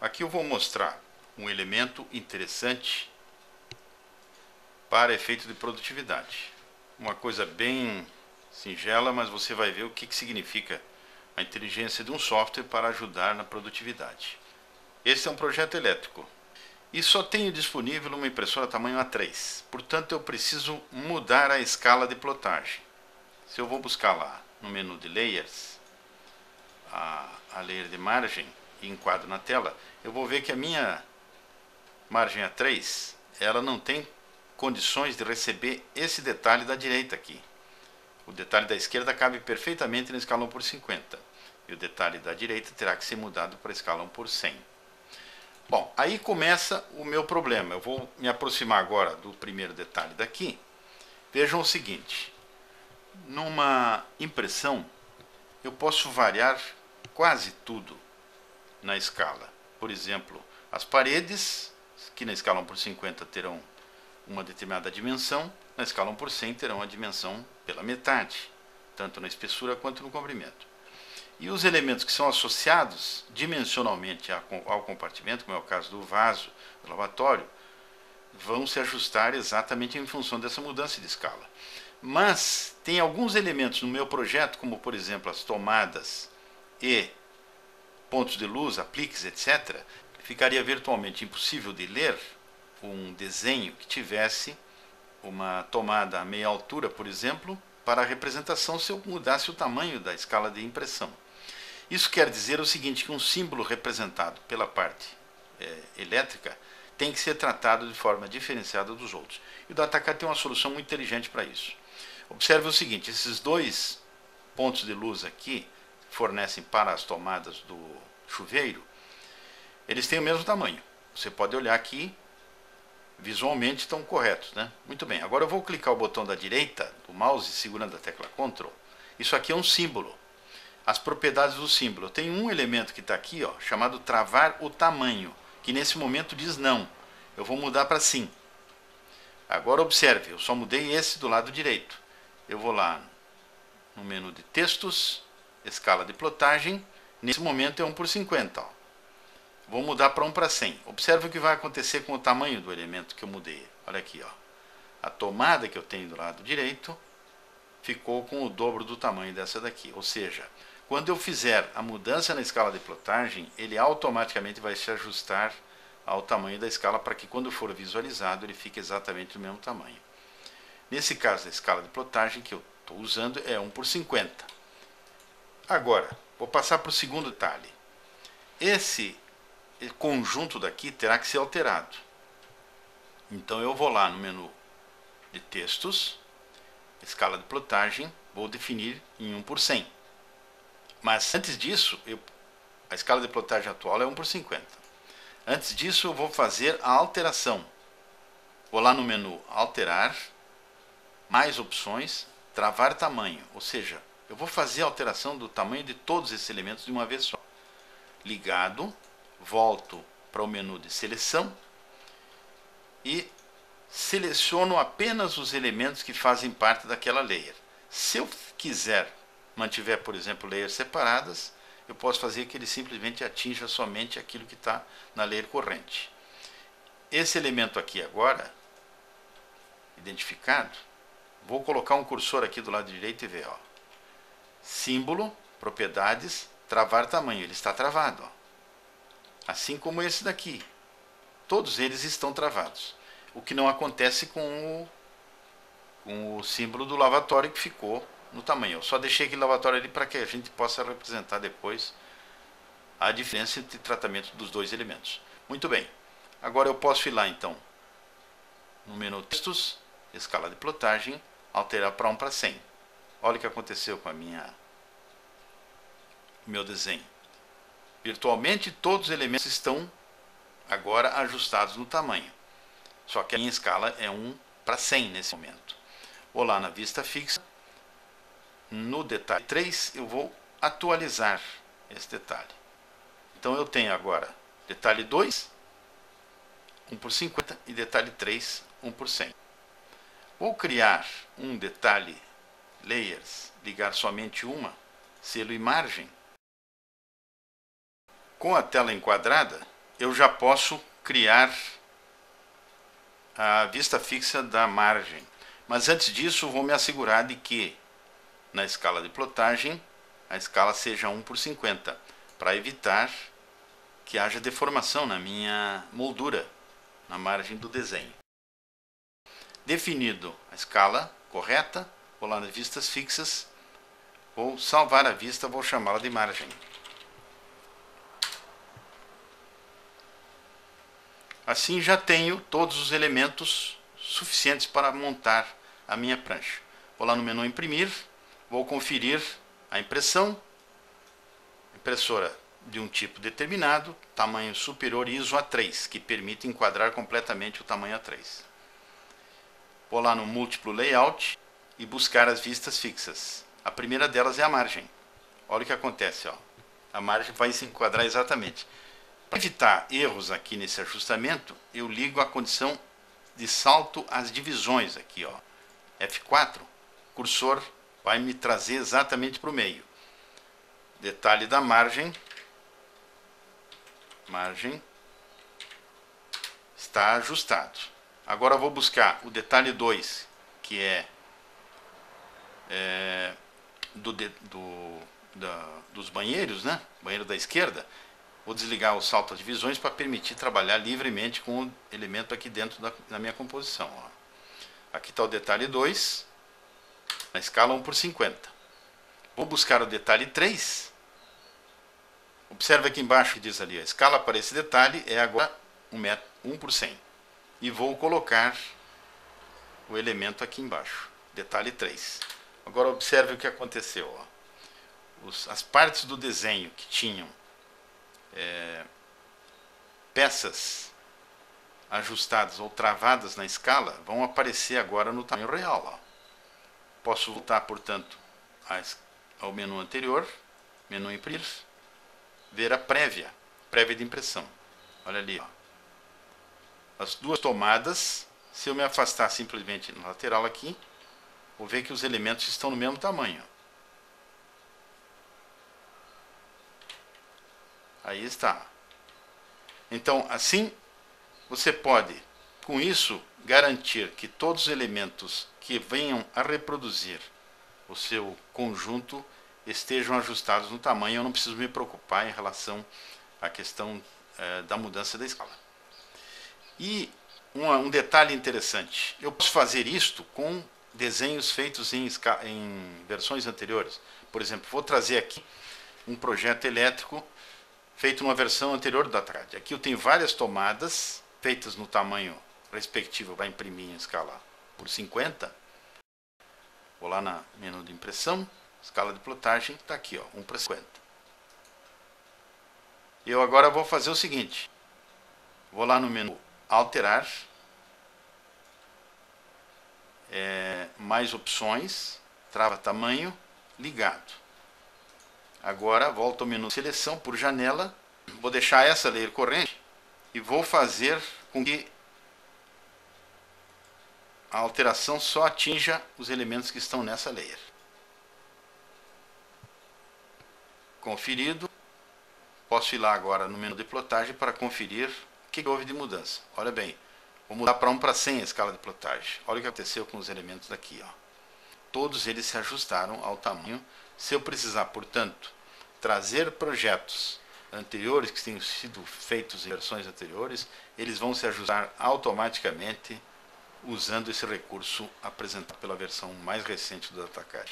aqui eu vou mostrar um elemento interessante para efeito de produtividade. Uma coisa bem singela, mas você vai ver o que significa a inteligência de um software para ajudar na produtividade. Esse é um projeto elétrico e só tenho disponível uma impressora tamanho A3, portanto eu preciso mudar a escala de plotagem. Se eu vou buscar lá no menu de Layers, a layer de margem, e enquadro na tela, eu vou ver que a minha margem A3 ela não tem condições de receber esse detalhe da direita aqui. O detalhe da esquerda cabe perfeitamente na escala 1/50 e o detalhe da direita terá que ser mudado para a escala 1/100. Bom, aí começa o meu problema. Eu vou me aproximar agora do primeiro detalhe daqui. Vejam o seguinte: numa impressão eu posso variar quase tudo na escala. Por exemplo, as paredes, que na escala 1/50 terão uma determinada dimensão, na escala 1/100 terão a dimensão pela metade, tanto na espessura quanto no comprimento. E os elementos que são associados dimensionalmente ao compartimento, como é o caso do vaso, do lavatório, vão se ajustar exatamente em função dessa mudança de escala. Mas tem alguns elementos no meu projeto, como por exemplo as tomadas e pontos de luz, apliques, etc., ficaria virtualmente impossível de ler um desenho que tivesse uma tomada a meia altura, por exemplo, para a representação se eu mudasse o tamanho da escala de impressão. Isso quer dizer o seguinte, que um símbolo representado pela parte elétrica tem que ser tratado de forma diferenciada dos outros. E o DataCAD tem uma solução muito inteligente para isso. Observe o seguinte: esses dois pontos de luz aqui, que fornecem para as tomadas do chuveiro, eles têm o mesmo tamanho. Você pode olhar aqui, visualmente estão corretos, né? Muito bem, agora eu vou clicar o botão da direita do mouse segurando a tecla Ctrl. Isso aqui é um símbolo. As propriedades do símbolo. Tem um elemento que está aqui, ó, chamado travar o tamanho, que nesse momento diz não. Eu vou mudar para sim. Agora observe, eu só mudei esse do lado direito. Eu vou lá no menu de textos, escala de plotagem, nesse momento é 1/50. Ó. Vou mudar para 1/100. Observe o que vai acontecer com o tamanho do elemento que eu mudei. Olha aqui, ó. A tomada que eu tenho do lado direito ficou com o dobro do tamanho dessa daqui. Ou seja, quando eu fizer a mudança na escala de plotagem, ele automaticamente vai se ajustar ao tamanho da escala para que quando for visualizado ele fique exatamente do mesmo tamanho. Nesse caso, a escala de plotagem que eu estou usando é 1/50. Agora, vou passar para o segundo detalhe. Esse conjunto daqui terá que ser alterado. Então eu vou lá no menu de textos, escala de plotagem, vou definir em 1/100. Mas antes disso, a escala de plotagem atual é 1/50. Antes disso eu vou fazer a alteração. Vou lá no menu alterar, mais opções, travar tamanho. Ou seja, eu vou fazer a alteração do tamanho de todos esses elementos de uma vez só. Ligado, volto para o menu de seleção e seleciono apenas os elementos que fazem parte daquela layer. Se eu quiser mantiver, por exemplo, layers separadas, eu posso fazer que ele simplesmente atinja somente aquilo que está na layer corrente. Esse elemento aqui agora, identificado, vou colocar um cursor aqui do lado direito e ver, ó. Símbolo, propriedades, travar tamanho, ele está travado, ó. Assim como esse daqui. Todos eles estão travados. O que não acontece com o símbolo do lavatório que ficou no tamanho. Eu só deixei aquele lavatório ali para que a gente possa representar depois a diferença entre tratamento dos dois elementos. Muito bem. Agora eu posso ir lá então no menu textos, escala de plotagem, alterar para 1/100. Olha o que aconteceu com meu desenho. Virtualmente todos os elementos estão agora ajustados no tamanho. Só que a minha escala é 1/100 nesse momento. Vou lá na vista fixa. No detalhe 3 eu vou atualizar esse detalhe. Então eu tenho agora detalhe 2, 1/50 e detalhe 3, 1/100. Vou criar um detalhe layers, ligar somente selo e margem. Com a tela enquadrada, eu já posso criar a vista fixa da margem. Mas antes disso, vou me assegurar de que na escala de plotagem a escala seja 1/50, para evitar que haja deformação na minha moldura, na margem do desenho. Definido a escala correta, vou lá nas vistas fixas, vou salvar a vista, vou chamá-la de margem. Assim já tenho todos os elementos suficientes para montar a minha prancha. Vou lá no menu imprimir, vou conferir a impressão, impressora de um tipo determinado, tamanho superior ISO A3, que permite enquadrar completamente o tamanho A3. Vou lá no múltiplo layout e buscar as vistas fixas. A primeira delas é a margem. Olha o que acontece, ó. A margem vai se enquadrar exatamente. Para evitar erros aqui nesse ajustamento, eu ligo a condição de salto às divisões aqui, ó. F4, cursor vai me trazer exatamente para o meio. Detalhe da margem está ajustado. Agora eu vou buscar o detalhe 2, que é dos banheiros, né? Banheiro da esquerda. Vou desligar o salto às divisões para permitir trabalhar livremente com o elemento aqui dentro da minha composição. Ó. Aqui está o detalhe 2, na escala 1/50. Vou buscar o detalhe 3. Observe aqui embaixo que diz ali, a escala para esse detalhe é agora 1/100. E vou colocar o elemento aqui embaixo, detalhe 3. Agora observe o que aconteceu. Ó. As partes do desenho que tinham peças ajustadas ou travadas na escala vão aparecer agora no tamanho real. Ó. Posso voltar, portanto, ao menu anterior, menu imprimir, ver a prévia de impressão. Olha ali, ó. As duas tomadas, se eu me afastar simplesmente na lateral aqui, vou ver que os elementos estão no mesmo tamanho. Aí está. Então, assim, você pode, com isso, garantir que todos os elementos que venham a reproduzir o seu conjunto estejam ajustados no tamanho. Eu não preciso me preocupar em relação à questão da mudança da escala. E um detalhe interessante, eu posso fazer isto com desenhos feitos em versões anteriores. Por exemplo, vou trazer aqui um projeto elétrico feito numa versão anterior da AutoCAD. Aqui eu tenho várias tomadas feitas no tamanho respectivo para imprimir em escala por 50. Vou lá no menu de impressão, escala de plotagem, está aqui, ó, 1/50. Eu agora vou fazer o seguinte, vou lá no menu alterar, mais opções, trava tamanho, ligado. Agora volto ao menu seleção por janela, vou deixar essa layer corrente e vou fazer com que a alteração só atinja os elementos que estão nessa layer. Conferido, posso ir lá agora no menu de plotagem para conferir o que houve de mudança. Olha bem, vou mudar para 1/100 a escala de plotagem. Olha o que aconteceu com os elementos daqui. Ó. Todos eles se ajustaram ao tamanho. Se eu precisar, portanto, trazer projetos anteriores que tenham sido feitos em versões anteriores, eles vão se ajustar automaticamente usando esse recurso apresentado pela versão mais recente do AutoCAD.